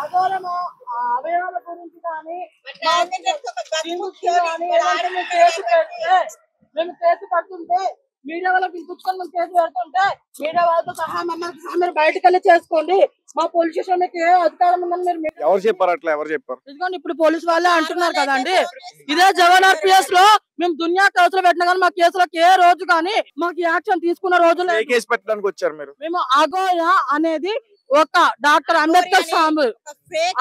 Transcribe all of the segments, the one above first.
ఆధారము అవయవాల గురించి కానీ మేము కేసు పడుతుంటే మీడియా వాళ్ళకి పిలుచుకొని మేము కేసు పెడుతుంటే మీడియా వాళ్ళతో సహా మమ్మల్ని మీరు బయటకు వెళ్ళి చేసుకోండి. మా పోలీస్ స్టేషన్ మీకు ఏ అధికారం ఉందని మీరు ఎవరు చెప్పారు అట్లా? ఎవరు చెప్పారు? ఇదిగోండి ఇప్పుడు పోలీసు వాళ్ళే అంటున్నారు కదండి. ఇదే జవాన్ ఆర్పిఎస్ లో మేము దునియా కేసులు పెట్టినా కానీ మా కేసులకు ఏ రోజు కానీ మాకు యాక్షన్ తీసుకున్న రోజులు ఏ కేసు పెట్టడానికి వచ్చారు మీరు? మేము అగోయా అనేది ఒక డాక్టర్ అంబేద్కర్ స్వామి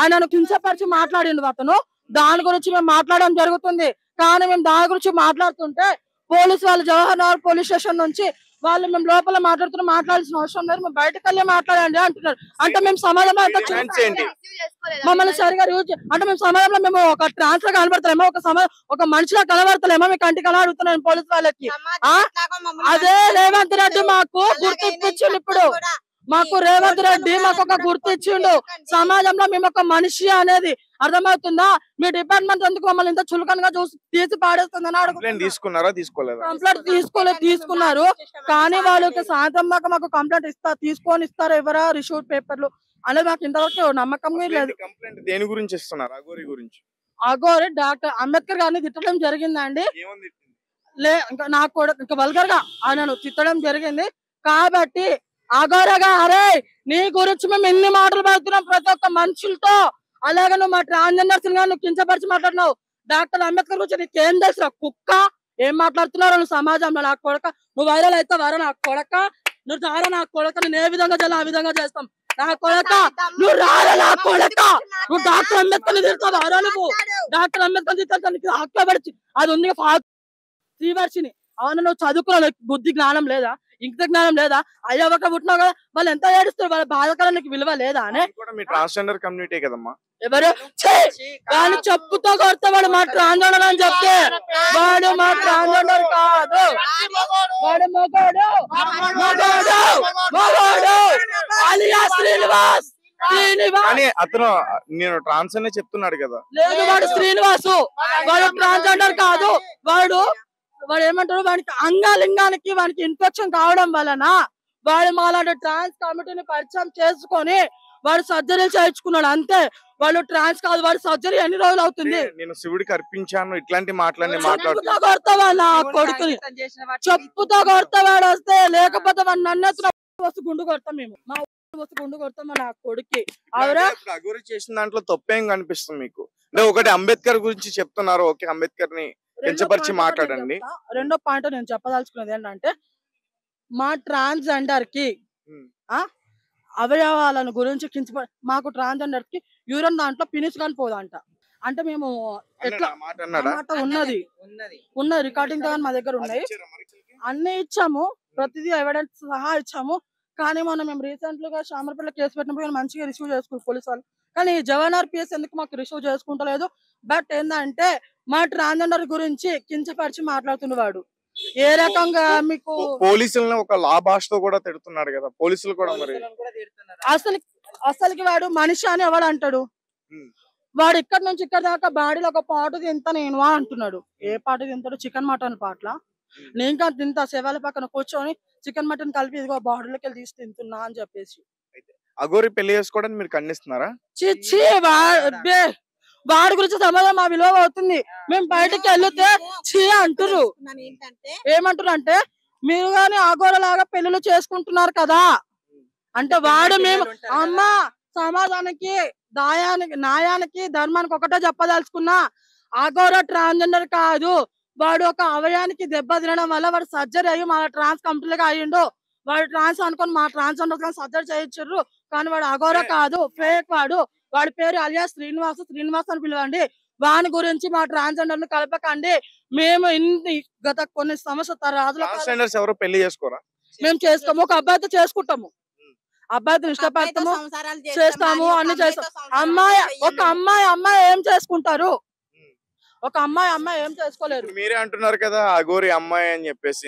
ఆయనను కించపరిచి మాట్లాడిండు అతను. దాని గురించి మేము మాట్లాడడం జరుగుతుంది. కానీ మేము దాని గురించి మాట్లాడుతుంటే పోలీసు వాళ్ళు జవహర్ నగర్ పోలీస్ స్టేషన్ నుంచి వాళ్ళు మేము లోపల మాట్లాడాల్సిన అవసరం లేదు, మేము బయటకు వెళ్ళి మాట్లాడండి అంటున్నారు. అంటే మేము సమాజంలో మమ్మల్ని సరిగా యూజ్ అంటే మేము సమాజంలో మేము ఒక ట్రాన్స్ లా కనబడతామేమో, ఒక మనిషిలా కనబడతలేమో మీకు కంటికి అలా అడుగుతున్నాను పోలీసు వాళ్ళకి. అదే రేవంత్ రెడ్డి మాకు గుర్తించిండు. ఇప్పుడు మాకు రేవంత్ రెడ్డి మాకు ఒక గుర్తు ఇచ్చిండు. సమాజంలో మేము ఒక మనిషి అనేది అర్థమవుతుందా? మీ డిపార్ట్మెంట్ ఎందుకు మమ్మల్ని ఇంత చులకనగా చూసి తీసి పాడేస్తుందని కంప్లైంట్ తీసుకున్నారు. కానీ వాళ్ళకి సాయంత్రం దాకా మాకు కంప్లైంట్ తీసుకొని ఇస్తారు ఎవరా రిసీవ్ పేపర్లు అనేది మాకు ఇంతవరకు నమ్మకం లేదు. దేని గురించి ఇస్తున్నారు? అఘోరి గురించి. అఘోరి డాక్టర్ అంబేద్కర్ గారిని తిట్టడం జరిగిందండి. ఇంకా నాకు కూడా ఇంకా వల్గర్ గా ఆయనను తిట్టడం జరిగింది. కాబట్టి అఘోరగా అరే నీ గురించి మేము ఎన్ని మాటలు పెడుతున్నాం ప్రతి ఒక్క మనుషులతో, అలాగే నువ్వు మా ట్రాన్స్జెండర్స్ నువ్వు కించపరిచి మాట్లాడినావు. డాక్టర్ అంబేద్కర్ గురించి నీకేం తెలుసు కుక్క? ఏం మాట్లాడుతున్నావు నువ్వు సమాజంలో? నాకు కొడక నువ్వు వైరల్ అవుతావారా? నాకు కొడక నువ్వు రారా? నాకు కొడక నేను ఏ విధంగా చేయాలి ఆ విధంగా చేస్తాం. నా కొడక నువ్వు రారా? నా కొడక నువ్వు డాక్టర్ అంబేద్కర్ ని తిడతావారా? నువ్వు డాక్టర్ అంబేద్కర్ తిట్టానికి హక్కు అది ఉంది శ్రీవర్షిని. అవును నువ్వు చదువుకున్నావు, బుద్ధి జ్ఞానం లేదా? ఇంత జ్ఞానం లేదా? అయ్యా ఒక పుట్టినావు కదా, వాళ్ళు ఎంత ఏడుస్తారు, వాళ్ళ బాధకాలకు విలువ లేదా అని. ట్రాన్స్జెండర్ కమ్యూనిటీ కదమ్మా. ఎవరు వాడిని చెప్పుతో కొడతాడు మా ట్రాన్స్జెండర్ అని చెప్తే వాడు మా ట్రాన్స్జెండర్ కాదు, వాడు మొగాడు అలియా శ్రీనివాస్. కానీ అతను నేను ట్రాన్స్ అనే చెప్తున్నాడు కదా. లేదు వాడు శ్రీనివాసు, వాడు ట్రాన్స్జెండర్ కాదు. వాడు ఏమంటారు, వాడికి అంగాలింగానికి వాడికి ఇన్ఫెక్షన్ కావడం వలన వాడు మాలాంటి ట్రాన్స్ కమిటీని పరిచయం చేసుకొని వాడు సర్జరీ చేయించుకున్నాడు అంతే. వాడు ట్రాన్స్ కాదు, వాడు సర్జరీ ఎన్ని రోజులు అవుతుంది? నేను శివుడికి అర్పించాను ఇట్లాంటి మాటలన్నీ చెప్పుతో కొడతావా నా కొడుకుని? చెప్పుతో కొడతావాడు వస్తే, లేకపోతే వాడు నన్ను వస్తు గుండు కొడతాం మేము, మా వస్తు గుండు కొడతామా నా కొడుక్కి. అఘోరి చేసిన దాంట్లో తప్పేం కనిపిస్తుంది మీకు? అంటే ఒకటి అంబేద్కర్ గురించి చెప్తున్నారు, ఓకే అంబేద్కర్ ని కించపరిచి మాట్లాడండి. రెండో పాయింట్ నేను చెప్పదలుచుకున్నది ఏంటంటే మా ట్రాన్స్జెండర్ కి అవయవాలను గురించి మాకు ట్రాన్స్జెండర్ కి యూరిన్ దాంట్లో ఫినిష్ కానీ పోదంట. అంటే మేము ఎట్లా ఉన్న రికార్డింగ్ మా దగ్గర ఉన్నాయి, అన్ని ఇచ్చాము, ప్రతిదీ ఎవిడెన్స్ సహా ఇచ్చాము. కానీ మనం మేము రీసెంట్ గా శామర్పల్లి కేసు పెట్టినప్పుడు మంచిగా రిసీవ్ చేసుకున్నాం పోలీసు వాళ్ళు. కానీ జవాన్ ఆర్పిఎస్ ఎందుకు మాకు రిసీవ్ చేసుకుంటలేదు? బట్ ఏంటంటే మా ట్రాన్స్జెండర్ గురించి కించపరిచి మాట్లాడుతున్నవాడు. ఏ రకంగా మీకు పోలీసులను ఒక లా భాషతో కూడా తిడుతున్నాడు కదా పోలీసులు కూడా. మరి అసలుకి వాడు మనిషి అని ఎవడు అంటాడు? వాడు ఇక్కడ నుంచి ఇక్కడ దాకా బాడీలో ఒక పాటు తింటా నేను అంటున్నాడు. ఏ పాటు తింటాడు? చికెన్ మటన్ పాటల నేను తింటా, శవాల పక్కన కూర్చొని చికెన్ మటన్ కలిపి ఇదిగో బాడీలోకి వెళ్ళి తీసి తింటున్నా అని చెప్పేసి. అఘోరి పెళ్లి చేసుకోవడానికి మీరు ఖండిస్తున్నారా? చిచ్చి వాడి గురించి సమాజం మా విలువ అవుతుంది. మేము బయటకి వెళ్తే చీ అంటారు. ఏమంటారు అంటే మీరు గాని అఘోరలాగా పెళ్లిళ్ళు చేసుకుంటున్నారు కదా అంటే వాడు మేము అమ్మ సమాజానికి న్యాయానికి ధర్మానికి ఒకటే చెప్పదలుచుకున్నా, అఘోర ట్రాన్స్జెండర్ కాదు. వాడు ఒక అవయానికి దెబ్బ తినడం వల్ల వాడు సర్జరీ అయ్యి మా ట్రాన్స్ కంప్లీట్ గా అయ్యిండు. వాడు ట్రాన్స్ అనుకుని మా ట్రాన్స్జెండర్ సర్జరీ చేయించారు. కానీ వాడు అఘోర కాదు, ఫేక్. వాడి పేరు అలియా శ్రీనివాస్ అని పిలవండి. వాని గురించి మా ట్రాన్స్జెండర్ ని కలపకండి. మేము గత కొన్ని సంవత్సరాలు పెళ్లి చేసుకోరా? మేము చేసుకోము, ఒక అబ్బాయితో చేసుకుంటాము, అబ్బాయితో ఇష్టపడతాము, చేస్తాము, అన్ని చేస్తాం. ఒక అమ్మాయి ఏం చేసుకుంటారు? ఒక అమ్మాయి ఏం చేసుకోలేరు. మీరే అంటున్నారు కదా అఘోరి అమ్మాయి అని చెప్పేసి,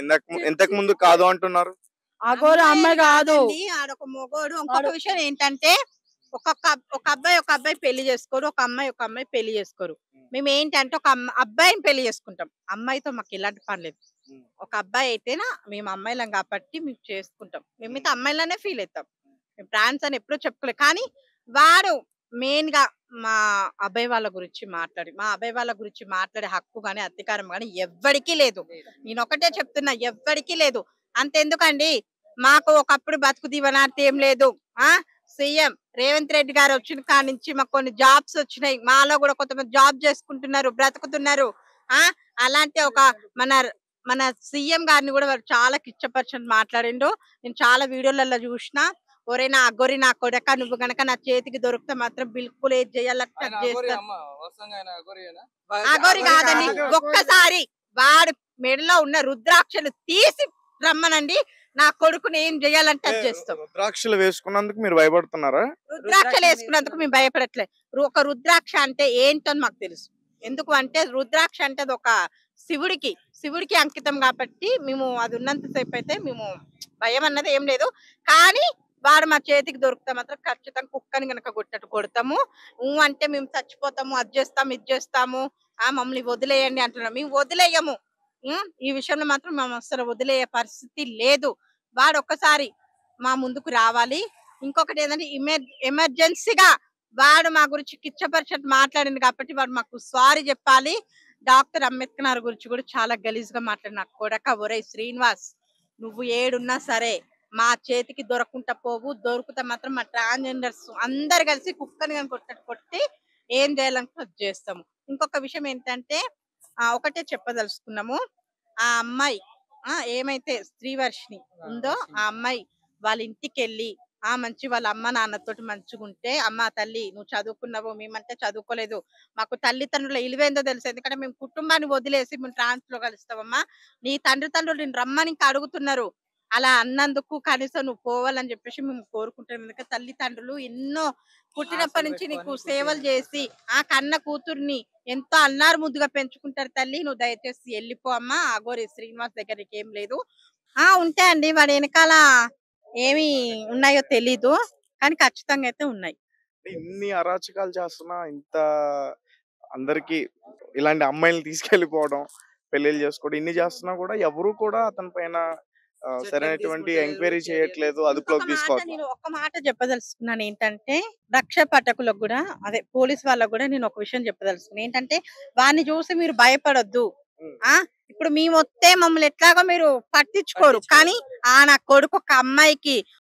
ఇంతకు ముందు కాదు అంటున్నారు. అఘోరి అమ్మాయి కాదు, ఆడొక మొగోడు. ఇంకొక విషయం ఏంటంటే ఒక అబ్బాయి పెళ్లి చేసుకోరు, ఒక అమ్మాయి పెళ్లి చేసుకోరు. మేము ఏంటంటే ఒక అబ్బాయిని పెళ్లి చేసుకుంటాం, అమ్మాయితో మాకు ఇలాంటి పని లేదు. ఒక అబ్బాయి అయితేనా మేము అమ్మాయిలం కాబట్టి మేము చేసుకుంటాం, మేమైతే అమ్మాయిలనే ఫీల్ అవుతాం. మేము ట్రాన్స్ అని ఎప్పుడూ చెప్పుకోలేదు. కానీ వాడు మెయిన్ గా మా అబ్బాయి వాళ్ళ గురించి మాట్లాడే హక్కు గాని అధికారం గాని ఎవ్వడికి లేదు. నేను ఒకటే చెప్తున్నా, ఎవ్వడికి లేదు. అంతెందుకండి, మాకు ఒకప్పుడు బతుకు దీవెనార్తి ఏం లేదు. సీఎం రేవంత్ రెడ్డి గారు వచ్చిన కాడి నుంచి మాకు కొన్ని జాబ్స్ వచ్చినాయి. మాలో కూడా కొంతమంది జాబ్ చేసుకుంటున్నారు, బ్రతుకుతున్నారు. అలాంటి ఒక మన మన సీఎం గారిని కూడా వారు చాలా కిచ్చపరిచినట్టు మాట్లాడిండు. నేను చాలా వీడియోలలో చూసిన. ఒరే నా అగోరి నా కొడక, నువ్వు గనక నా చేతికి దొరికితే మాత్రం బిల్కుల్ ఏది చేయాలంటే అగోరి కాదండి. ఒక్కసారి వాడు మెడలో ఉన్న రుద్రాక్షలు తీసి రమ్మనండి, నా కొడుకుని ఏం చేయాలంటే అది చేస్తాం. రుద్రాక్షలు వేసుకున్నందుకు మీరు భయపడుతున్నారా? రుద్రాక్షలు వేసుకున్నందుకు మేము భయపడట్లేదు. ఒక రుద్రాక్ష అంటే ఏంటని మాకు తెలుసు. ఎందుకు అంటే రుద్రాక్ష అంటే అది ఒక శివుడికి అంకితం కాబట్టి మేము అది ఉన్నంత సేపు అయితే మేము భయం అన్నది ఏం లేదు. కానీ వాడు మా చేతికి దొరికితే మాత్రం ఖచ్చితంగా కుక్కని గనక కొట్టట్టు కొడతాము. అంటే మేము చచ్చిపోతాము, అది చేస్తాము, ఇది చేస్తాము, మమ్మల్ని వదిలేయండి అంటున్నాం. మేము వదిలేయము. ఈ విషయంలో మాత్రం మేము అసలు వదిలేయ పరిస్థితి లేదు. వాడు ఒక్కసారి మా ముందుకు రావాలి. ఇంకొకటి ఏంటంటే ఎమర్జెన్సీగా వాడు మా గురించి కిచ్చపరిచినట్టు మాట్లాడింది కాబట్టి వాడు మాకు సారీ చెప్పాలి. డాక్టర్ అంబేద్కర్ గురించి కూడా చాలా గలీజ్ గా మాట్లాడిన కొడక, ఒరే శ్రీనివాస్, నువ్వు ఏడున్నా సరే మా చేతికి దొరకకుండా పోవు. దొరికితే మాత్రం మా ట్రాన్స్జెండర్స్ అందరు కలిసి కుక్కని కానీ కొట్టి ఏం చేయాలనుకుంటే అది చేస్తాము. ఇంకొక విషయం ఏంటంటే ఒకటే చెప్పదలుచుకున్నాము. ఆ అమ్మాయి ఏమైతే శ్రీవర్షిని ఉందో ఆ అమ్మాయి వాళ్ళ ఇంటికి వెళ్ళి మంచి వాళ్ళ అమ్మ నాన్నతోటి మంచిగుంటే, అమ్మ తల్లి నువ్వు చదువుకున్నావు, మేమంటే చదువుకోలేదు, మాకు తల్లిదండ్రుల ఇలువేందో తెలుసు, ఎందుకంటే మేము కుటుంబాన్ని వదిలేసి మేము ట్రాన్స్ లో కలుస్తామమ్మా, నీ తండ్రులు నేను రమ్మని ఇంకా అడుగుతున్నారు, అలా అన్నందుకు కనీసం నువ్వు పోవాలని చెప్పేసి మేము కోరుకుంటాం. ఎందుకంటే తల్లిదండ్రులు ఎన్నో పుట్టినప్పటి నుంచి నీకు సేవలు చేసి ఆ కన్న కూతుర్ని ఎంతో అల్లారు ముద్దుగా పెంచుకుంటారు. తల్లి నువ్వు దయచేసి వెళ్ళిపో అమ్మా, అగోరి శ్రీనివాస్ దగ్గరికి ఏం లేదు. ఉంటాయండి, వాడి వెనకాల ఏమి ఉన్నాయో తెలీదు, కానీ ఖచ్చితంగా అయితే ఉన్నాయి. ఇన్ని అరాచకాలు చేస్తున్నా, ఇంత అందరికి ఇలాంటి అమ్మాయిలు తీసుకెళ్లిపోవడం, పెళ్లిళ్ళు చేసుకోవడం, ఇన్ని చేస్తున్నా కూడా ఎవరు కూడా అతని పైన సరైనటువంటి ఎంక్వైరీ చేయట్లేదు, అదుపులోకి తీసుకోవాలి. నేను ఒక మాట చెప్పదలుచుకున్నాను ఏంటంటే, రక్ష పట్టకులకు కూడా అదే పోలీస్ వాళ్ళకు కూడా నేను ఒక విషయం చెప్పదలుచుకున్నాను ఏంటంటే, వాడిని చూసి మీరు భయపడొద్దు. ఇప్పుడు మేము వస్తే మమ్మల్ని ఎట్లాగో మీరు పట్టించుకోరు, కానీ నా కొడుకు ఒక అమ్మాయికి